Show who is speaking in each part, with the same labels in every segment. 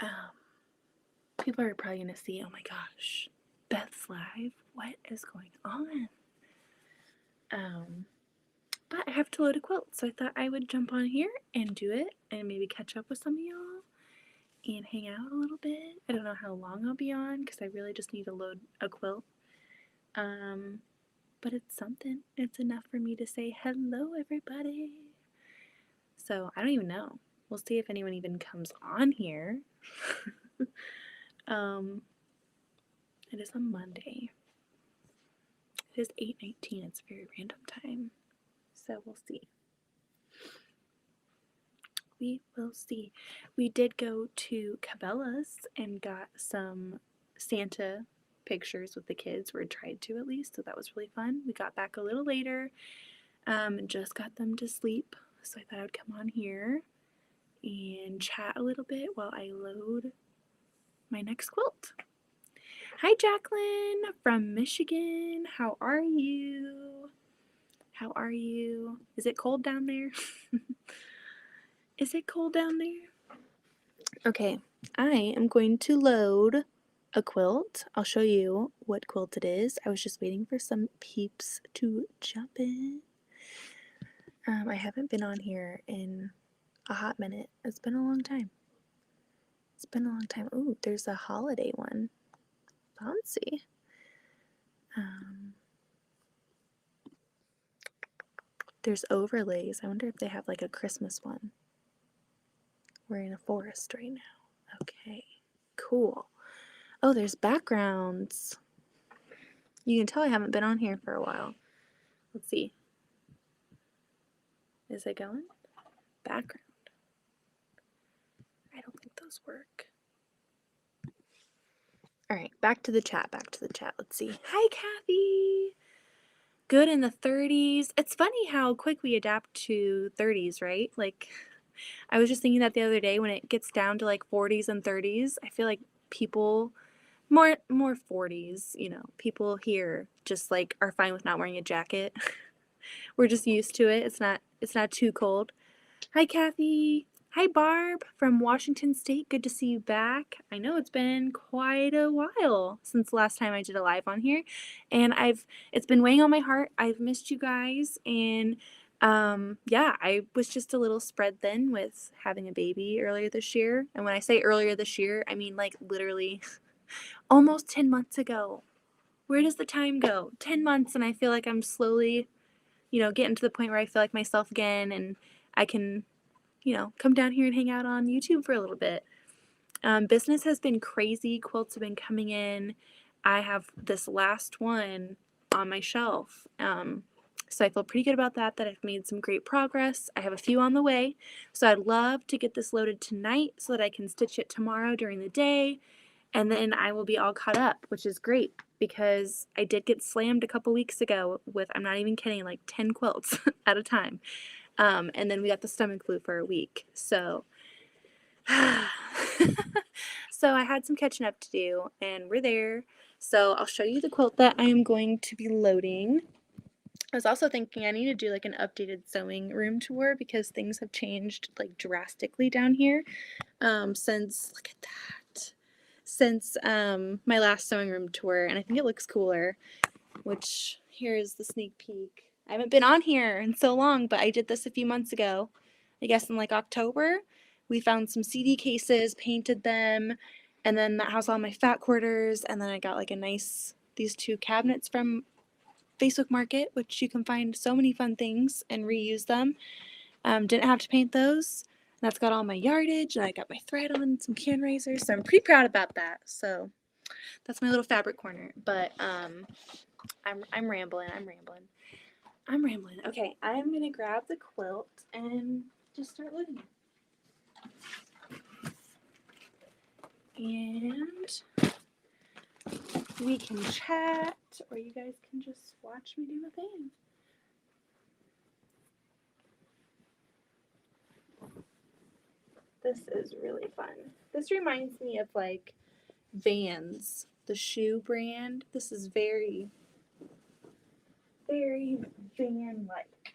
Speaker 1: Um, People are probably going to see, oh my gosh, Beth's live. What is going on? But I have to load a quilt, so I thought I would jump on here and do it and maybe catch up with some of y'all and hang out a little bit. I don't know how long I'll be on because I really just need to load a quilt. But it's something. It's enough for me to say hello, everybody. So I don't even know. We'll see if anyone even comes on here. It is a Monday. It is 8:19. It's a very random time. So we'll see. We will see. We did go to Cabela's and got some Santa pictures with the kids, or tried to at least, so that was really fun. We got back a little later and just got them to sleep, so I thought I would come on here and chat a little bit while I load my next quilt. Hi, Jacqueline from Michigan. How are you? How are you? Is it cold down there? Is it cold down there? Okay, I am going to load a quilt. I'll show you what quilt it is. I was just waiting for some peeps to jump in. I haven't been on here in a hot minute. It's been a long time. It's been a long time. Ooh, there's a holiday one. Fancy. There's overlays. I wonder if they have like a Christmas one. We're in a forest right now. Okay, cool. Oh, there's backgrounds. You can tell I haven't been on here for a while. Let's see. Is it going? Background. I don't think those work. Alright, back to the chat. Let's see. Hi, Kathy! Good in the 30s. It's funny how quick we adapt to 30s, right? Like, I was just thinking that the other day when it gets down to like 40s and 30s, I feel like people, more 40s, people here just like are fine with not wearing a jacket. We're just used to it. It's not too cold. Hi, Kathy. Hi, Barb from Washington State. Good to see you back. I know it's been quite a while since the last time I did a live on here, and it's been weighing on my heart. I've missed you guys, and yeah, I was just a little spread thin with having a baby earlier this year. And when I say earlier this year, I mean like literally almost 10 months ago. Where does the time go? 10 months, and I feel like I'm slowly, getting to the point where I feel like myself again, and I can come down here and hang out on YouTube for a little bit. Business has been crazy. Quilts have been coming in. I have this last one on my shelf. So I feel pretty good about that I've made some great progress. I have a few on the way. So I'd love to get this loaded tonight so that I can stitch it tomorrow during the day. And then I will be all caught up, which is great because I did get slammed a couple weeks ago with, I'm not even kidding, like 10 quilts at a time. And then we got the stomach flu for a week. So, so I had some catching up to do, and we're there. So I'll show you the quilt that I am going to be loading. I was also thinking I need to do like an updated sewing room tour because things have changed like drastically down here since, look at that, since my last sewing room tour, and I think it looks cooler, which here's the sneak peek. I haven't been on here in so long, but I did this a few months ago. I guess in like October. We found some CD cases, painted them, and then that has all my fat quarters, and then I got like these two cabinets from Facebook Market, which you can find so many fun things and reuse them. Didn't have to paint those. That's got all my yardage, and I got my thread on, some can raisers, so I'm pretty proud about that. So that's my little fabric corner, but I'm rambling. Okay, I'm gonna grab the quilt and just start loading it. And we can chat, or you guys can just watch me do my thing. This is really fun. This reminds me of like Vans, the shoe brand. This is very, very van-like.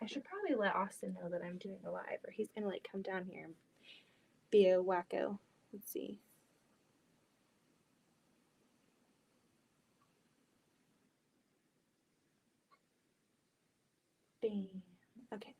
Speaker 1: I should probably let Austin know that I'm doing a live, or he's gonna like come down here and be a wacko. Let's see. Bam. Okay.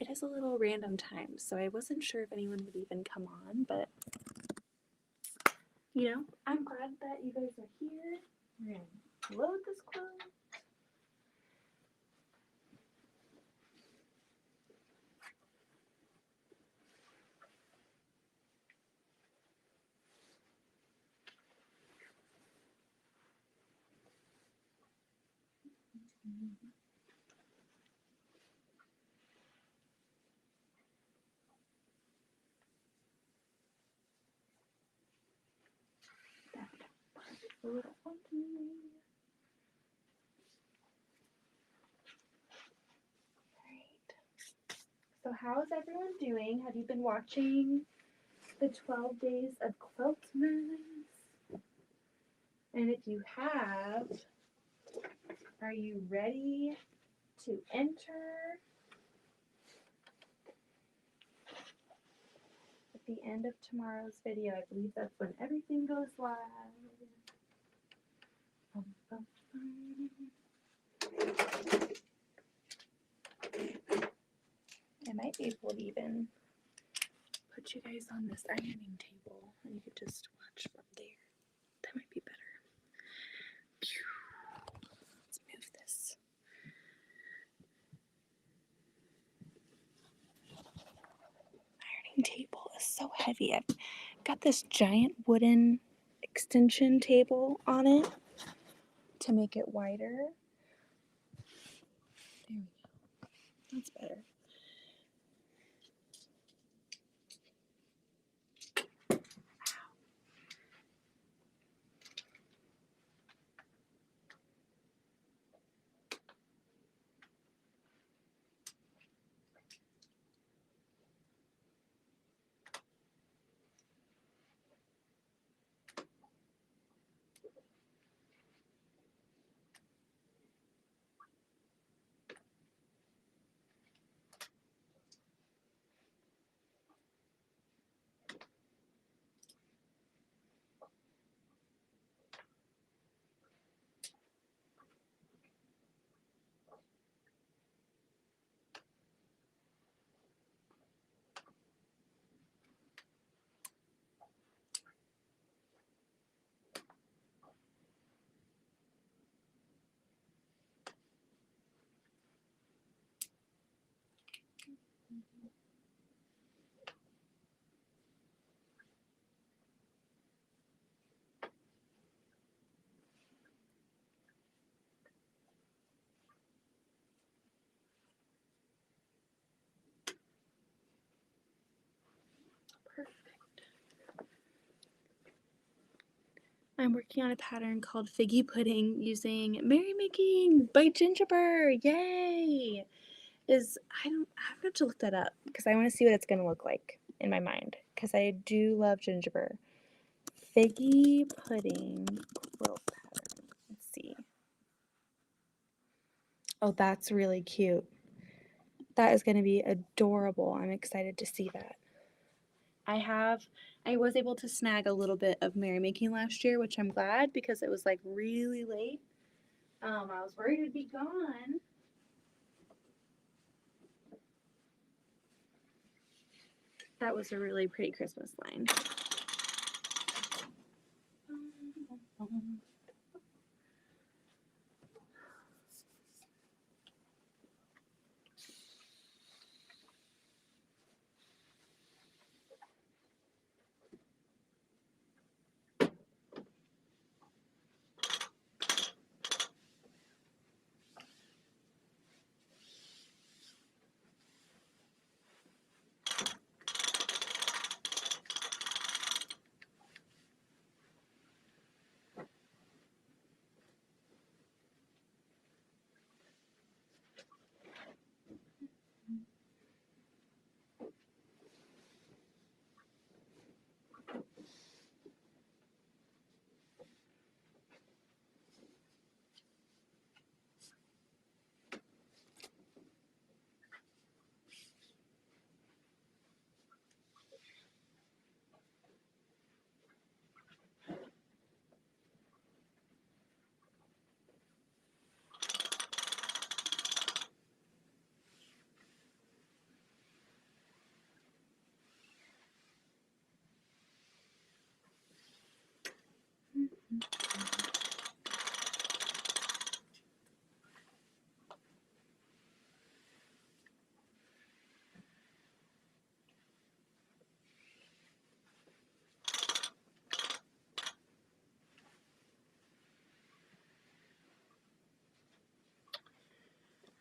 Speaker 1: It is a little random time, so I wasn't sure if anyone would even come on, but you know, I'm glad that you guys are here. We're gonna load this quilt. A little funky. Alright. So how is everyone doing? Have you been watching the 12 Days of Quiltmas? And if you have, are you ready to enter? At the end of tomorrow's video, I believe that's when everything goes live. I might be able to even put you guys on this ironing table and you could just watch from there. That might be better. Let's move this. Ironing table is so heavy. I've got this giant wooden extension table on it to make it wider. There we go. That's better. Perfect. I'm working on a pattern called Figgy Pudding using Merrymaking by Gingerbread. Yay! I have to look that up because I want to see what it's gonna look like in my mind because I do love gingerbread. Figgy Pudding quilt pattern. Let's see. Oh, that's really cute. That is gonna be adorable. I'm excited to see that. I was able to snag a little bit of Merrymaking last year, which I'm glad because it was like really late. I was worried it'd be gone. That was a really pretty Christmas line.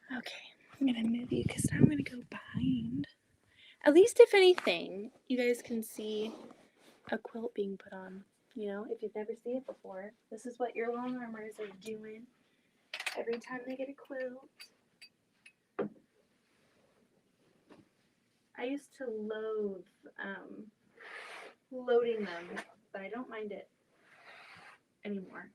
Speaker 1: Okay, I'm gonna move you because now I'm gonna go behind. At least, if anything, you guys can see a quilt being put on. You know, if you've never seen it before, this is what your long armers are doing every time they get a quilt. I used to loathe loading them, but I don't mind it anymore.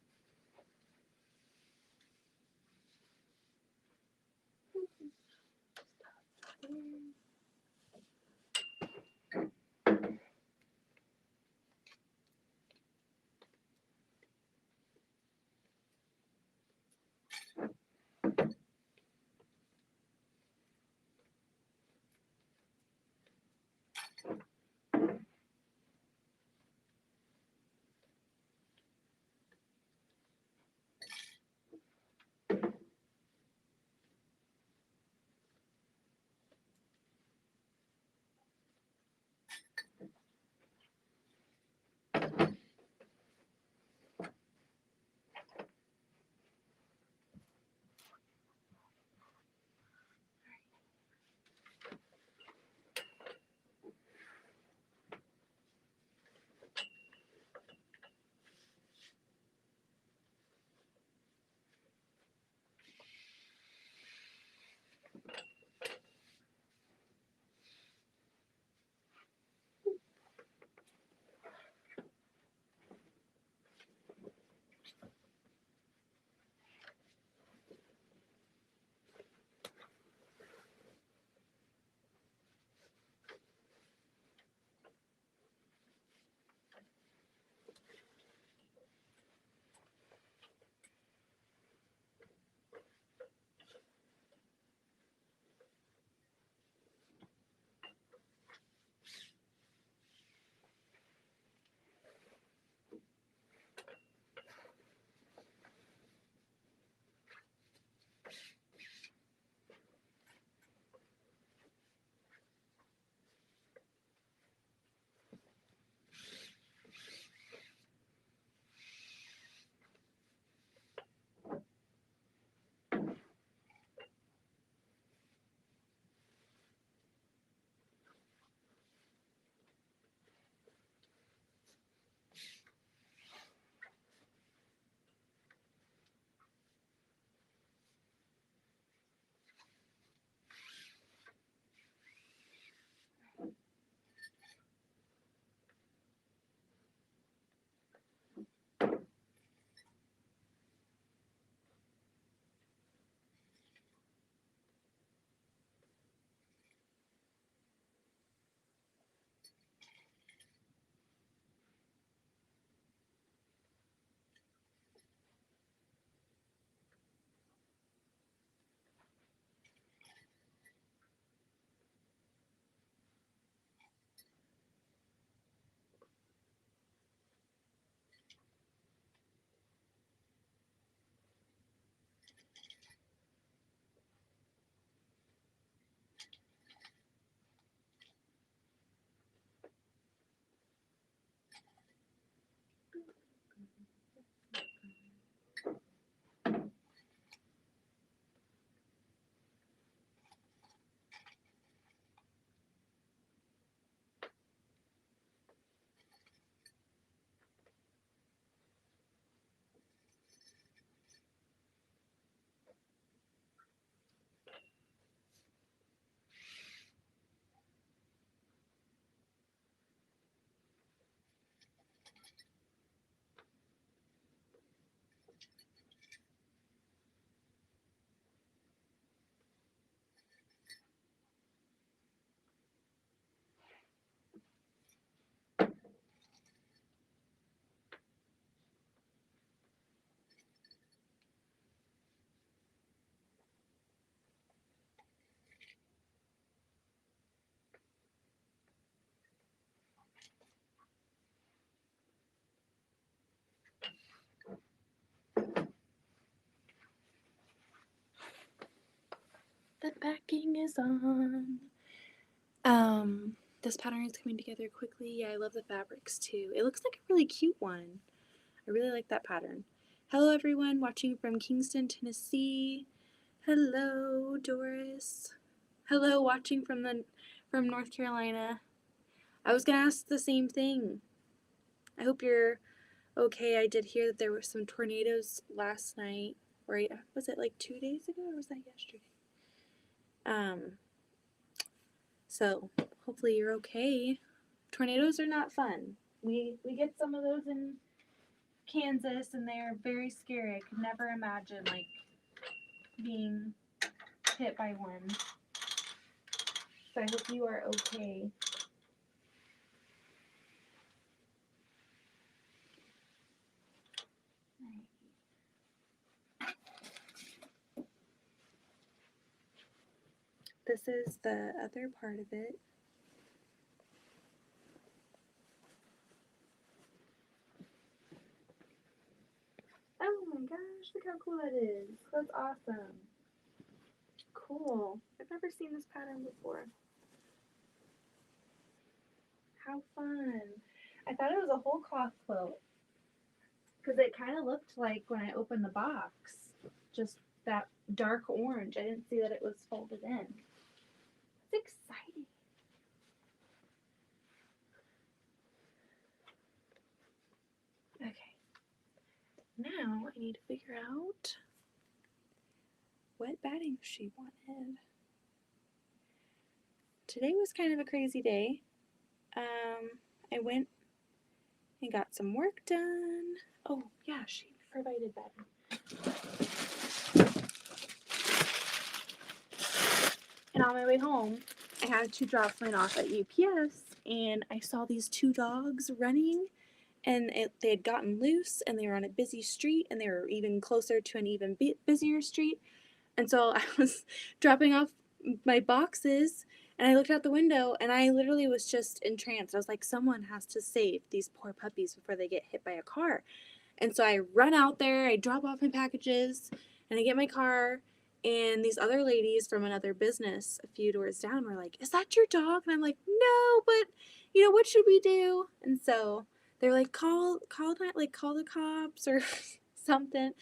Speaker 1: The backing is on. This pattern is coming together quickly. Yeah, I love the fabrics too. It looks like a really cute one. I really like that pattern. Hello everyone watching from Kingston, Tennessee. Hello, Doris. Hello, watching from North Carolina. I was gonna ask the same thing. I hope you're okay. I did hear that there were some tornadoes last night, or was it like 2 days ago, or was that yesterday? So hopefully you're okay. Tornadoes are not fun. We get some of those in Kansas, and they're very scary. I could never imagine like being hit by one. So I hope you are okay. This is the other part of it. Oh my gosh, look how cool that is. That's awesome. Cool. I've never seen this pattern before. How fun. I thought it was a whole cloth quilt because it kind of looked like when I opened the box, just that dark orange. I didn't see that it was folded in. It's exciting. Okay. Now I need to figure out what batting she wanted. Today was kind of a crazy day. I went and got some work done. Oh, yeah, she provided batting. And on my way home, I had to drop mine off at UPS, and I saw these two dogs running, and they had gotten loose, and they were on a busy street, and they were even closer to an even busier street. And so I was dropping off my boxes, and I looked out the window, and I literally was just entranced. I was like, someone has to save these poor puppies before they get hit by a car. And so I run out there, I drop off my packages, and I get my car. And these other ladies from another business a few doors down were like, "Is that your dog?" And I'm like, "No, but what should we do?" And so they're like, call the cops or something,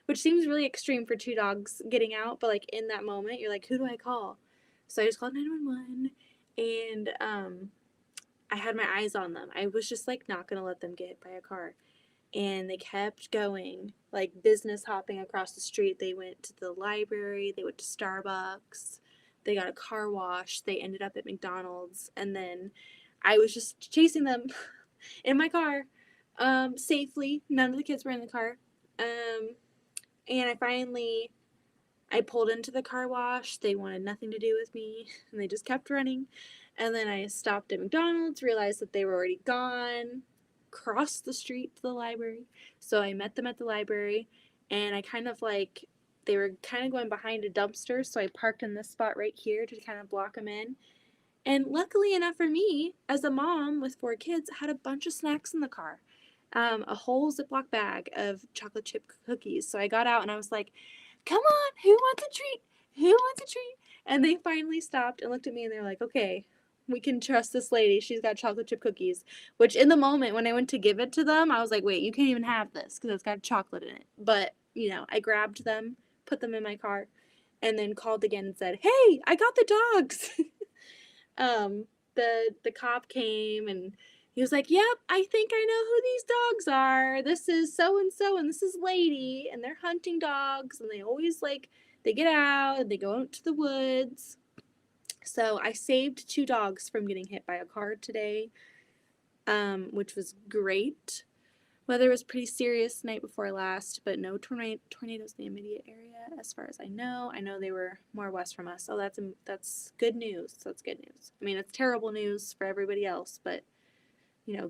Speaker 1: which seems really extreme for two dogs getting out. But like in that moment, you're like, who do I call? So I just called 911, and I had my eyes on them. I was just like not gonna let them get hit by a car. And they kept going, like business hopping across the street. They went to the library, they went to Starbucks, they got a car wash, they ended up at McDonald's, and then I was just chasing them in my car, safely. None of the kids were in the car. And I pulled into the car wash. They wanted nothing to do with me, and they just kept running. And then I stopped at McDonald's, realized that they were already gone, crossed the street to the library. So I met them at the library, and they were kind of going behind a dumpster, so I parked in this spot right here to kind of block them in. And luckily enough for me, as a mom with 4 kids, I had a bunch of snacks in the car. A whole Ziploc bag of chocolate chip cookies. So I got out and I was like, "Come on, who wants a treat? Who wants a treat?" And they finally stopped and looked at me and they're like, "Okay, we can trust this lady. She's got chocolate chip cookies." Which in the moment when I went to give it to them, I was like, "Wait, you can't even have this because it's got chocolate in it." But, I grabbed them, put them in my car, and then called again and said, "Hey, I got the dogs." The cop came and he was like, "Yep, I think I know who these dogs are. This is so and so, and this is Lady, and they're hunting dogs, and they always they get out and they go out to the woods." So I saved 2 dogs from getting hit by a car today, which was great. Weather was pretty serious the night before last, but no tornadoes in the immediate area as far as I know. I know they were more west from us. So that's good news. That's good news. I mean, it's terrible news for everybody else, but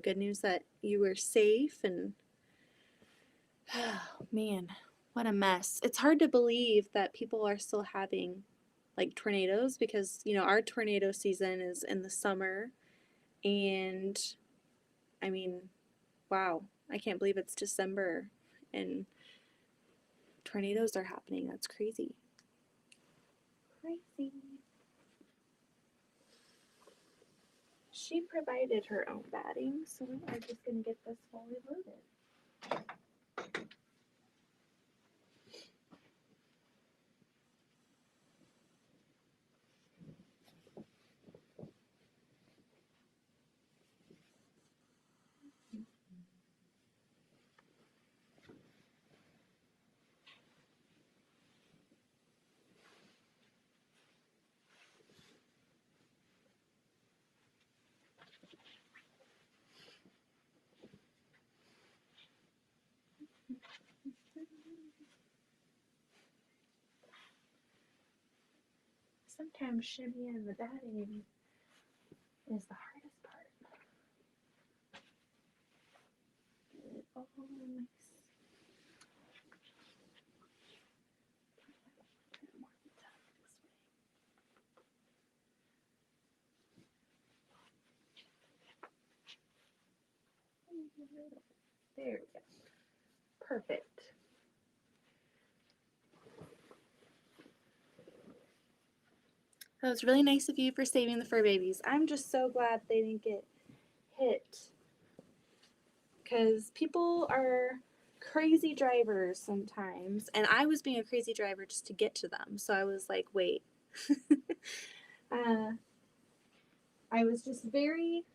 Speaker 1: good news that you were safe. And oh man, what a mess. It's hard to believe that people are still having like tornadoes because, our tornado season is in the summer, and I mean, wow, I can't believe it's December and tornadoes are happening. That's crazy. Crazy. She provided her own batting, so we are just going to get this fully loaded. sometimes shimmying the batting is the hardest part. Oh, nice. There we go. Perfect. That was really nice of you for saving the fur babies. I'm just so glad they didn't get hit. Because people are crazy drivers sometimes. And I was being a crazy driver just to get to them. So I was like, wait. I was just very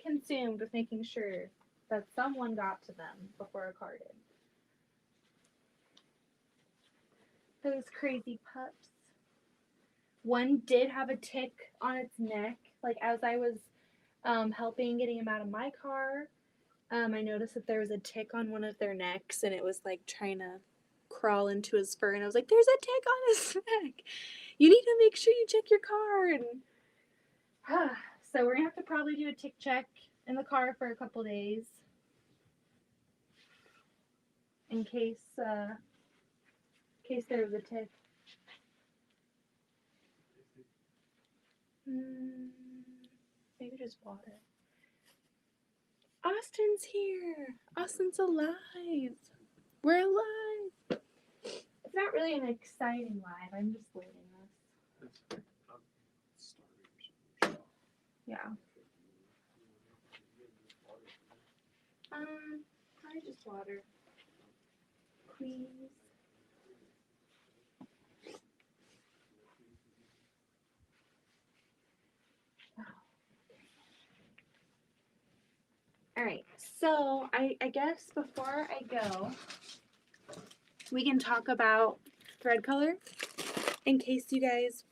Speaker 1: consumed with making sure that someone got to them before a car did. Those crazy pups. One did have a tick on its neck. Like as I was helping getting him out of my car, I noticed that there was a tick on one of their necks and it was like trying to crawl into his fur. And I was like, there's a tick on his neck. You need to make sure you check your car. And so we're going to have to probably do a tick check in the car for a couple days. In case there was a tick. Maybe just water. Austin's here. Austin's alive. We're alive. It's not really an exciting live. I'm just leaving this. Yeah. I just water. Please. Alright, so I guess before I go, we can talk about thread color in case you guys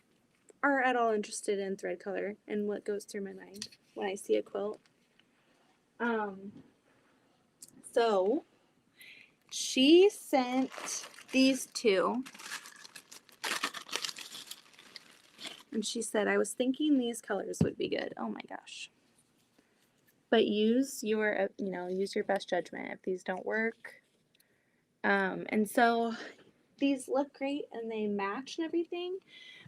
Speaker 1: are at all interested in thread color and what goes through my mind when I see a quilt. So she sent these two and she said, I was thinking these colors would be good. Oh my gosh. But use your, use your best judgment if these don't work. And so these look great and they match and everything.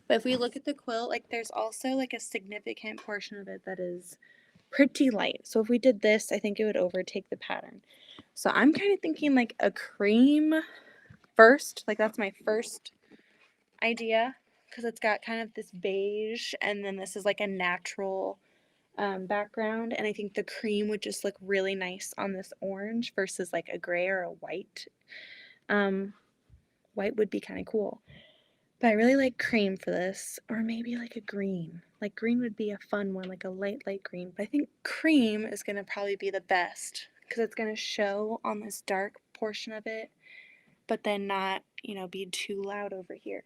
Speaker 1: But if we look at the quilt, like there's also like a significant portion of it that is pretty light. So if we did this, I think it would overtake the pattern. So I'm kind of thinking like a cream first. Like that's my first idea because it's got kind of this beige and then this is like a natural background. And I think the cream would just look really nice on this orange versus like a gray or a white. White would be kind of cool. But I really like cream for this, or maybe like a green. Like green would be a fun one, like a light green. But I think cream is going to probably be the best because it's going to show on this dark portion of it, but then not, be too loud over here.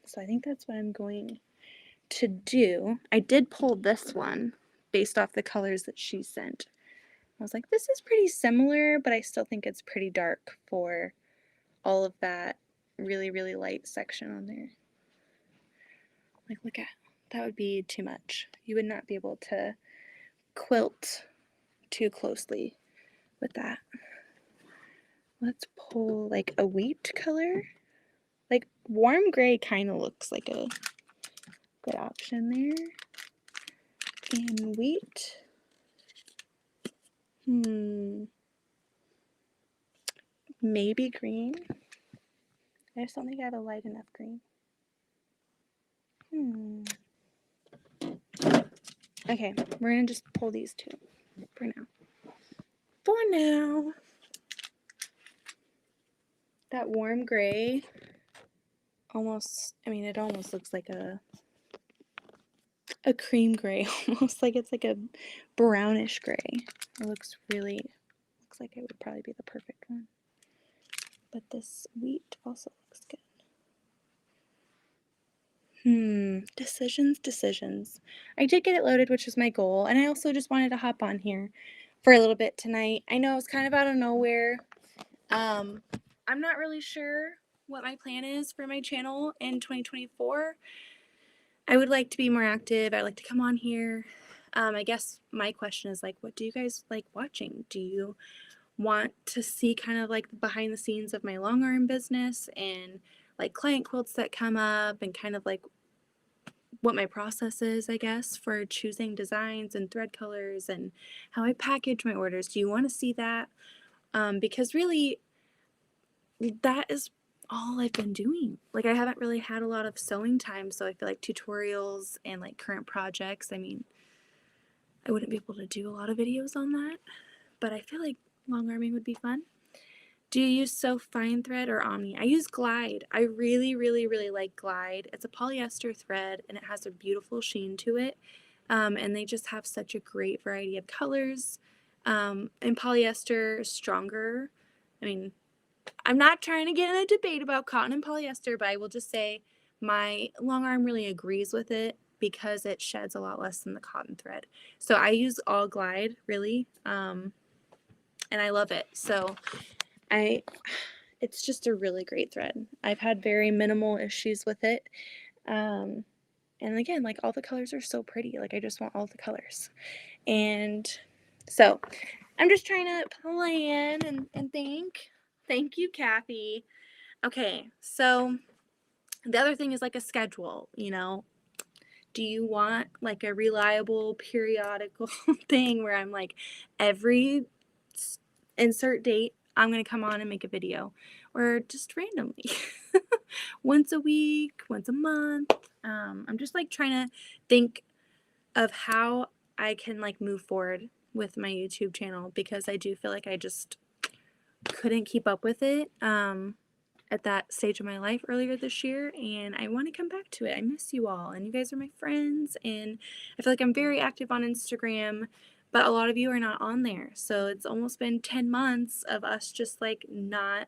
Speaker 1: So I think that's what I'm going to do. I did pull this one based off the colors that she sent. I was like, this is pretty similar, but I still think it's pretty dark for all of that really, really light section on there. Like, look at that would be too much. You would not be able to quilt too closely with that. Let's pull like a wheat color. Like warm gray kind of looks like a good option there. And wheat. Maybe green. I just don't think I have a light enough green. Okay, we're gonna just pull these two for now. For now. That warm gray almost, it almost looks like a cream gray, almost like it's like a brownish gray. It looks like it would probably be the perfect one. But this wheat also looks good. Decisions. I did get it loaded, which was my goal, and I also just wanted to hop on here for a little bit tonight. I know it's kind of out of nowhere. I'm not really sure what my plan is for my channel in 2024. I would like to be more active. I'd like to come on here. I guess my question is like, what do you guys like watching? Do you want to see kind of like behind the scenes of my long arm business and like client quilts that come up and kind of like what my process is, I guess, for choosing designs and thread colors and how I package my orders? Do you want to see that? Because really, that is all I've been doing. Like, I haven't really had a lot of sewing time, so I feel like tutorials and like current projects, I mean, I wouldn't be able to do a lot of videos on that, but I feel like long arming would be fun. Do you use Sew Fine Thread or Omni? I use Glide. I really, really, really like Glide. It's a polyester thread and it has a beautiful sheen to it. And they just have such a great variety of colors. And polyester is stronger. I mean, I'm not trying to get in a debate about cotton and polyester, but I will just say my long arm really agrees with it because it sheds a lot less than the cotton thread. So I use all Glide, really, and I love it. So it's just a really great thread. I've had very minimal issues with it. And again, like all the colors are so pretty. Like I just want all the colors. And so I'm just trying to plan and think. Thank you, Kathy. Okay, so the other thing is like a schedule, you know. Do you want like a reliable periodical thing where I'm like every insert date I'm going to come on and make a video, or just randomly once a week, once a month? I'm just like trying to think of how I can like move forward with my YouTube channel because I do feel like I just couldn't keep up with it at that stage of my life earlier this year, and I want to come back to it. I miss you all, and you guys are my friends, and I feel like I'm very active on Instagram, but a lot of you are not on there. So it's almost been 10 months of us just like not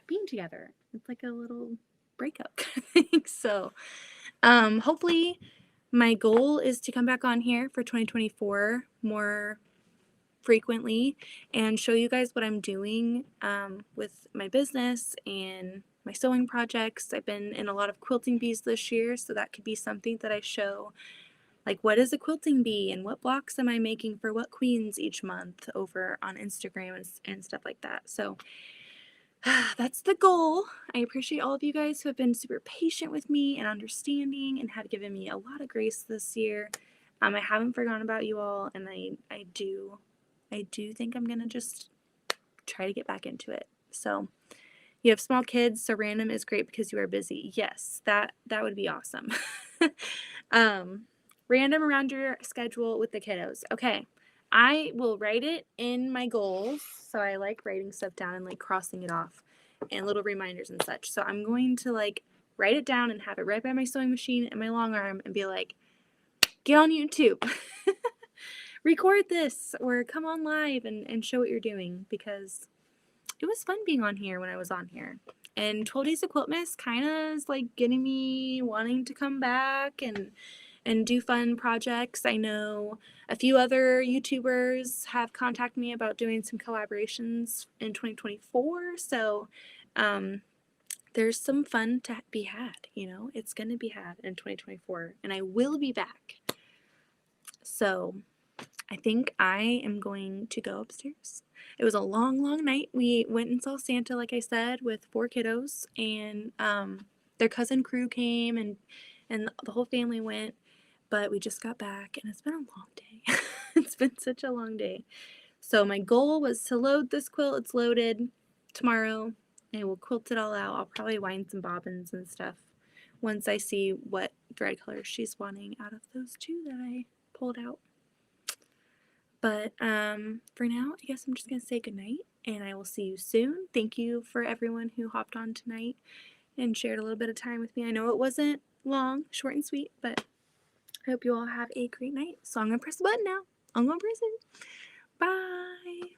Speaker 1: being together. It's like a little breakup kind of thing. So hopefully my goal is to come back on here for 2024 more frequently and show you guys what I'm doing with my business and my sewing projects. I've been in a lot of quilting bees this year, so that could be something that I show, like what is a quilting bee and what blocks am I making for what queens each month over on Instagram and stuff like that. So that's the goal. I appreciate all of you guys who have been super patient with me and understanding and have given me a lot of grace this year. I haven't forgotten about you all, and I do think I'm gonna just try to get back into it. So you have small kids, so random is great because you are busy. Yes, that would be awesome. Random around your schedule with the kiddos. Okay, I will write it in my goals. So I like writing stuff down and like crossing it off and little reminders and such. So I'm going to like write it down and have it right by my sewing machine and my long arm and be like, get on YouTube. Record this or come on live and show what you're doing, because it was fun being on here when I was on here. And 12 Days of Quiltmas kind of is like getting me wanting to come back and do fun projects. I know a few other YouTubers have contacted me about doing some collaborations in 2024. So there's some fun to be had, you know. It's going to be had in 2024, and I will be back. So I think I am going to go upstairs. It was a long, long night. We went and saw Santa, like I said, with 4 kiddos, and their cousin crew came, and the whole family went, but we just got back, and it's been a long day. It's been such a long day. So my goal was to load this quilt. It's loaded tomorrow, and we'll quilt it all out. I'll probably wind some bobbins and stuff once I see what thread colors she's wanting out of those 2 that I pulled out. But for now, I guess I'm just going to say goodnight, and I will see you soon. Thank you for everyone who hopped on tonight and shared a little bit of time with me. I know it wasn't long, short and sweet, but I hope you all have a great night. So I'm going to press the button now. I'm going to press it. Bye.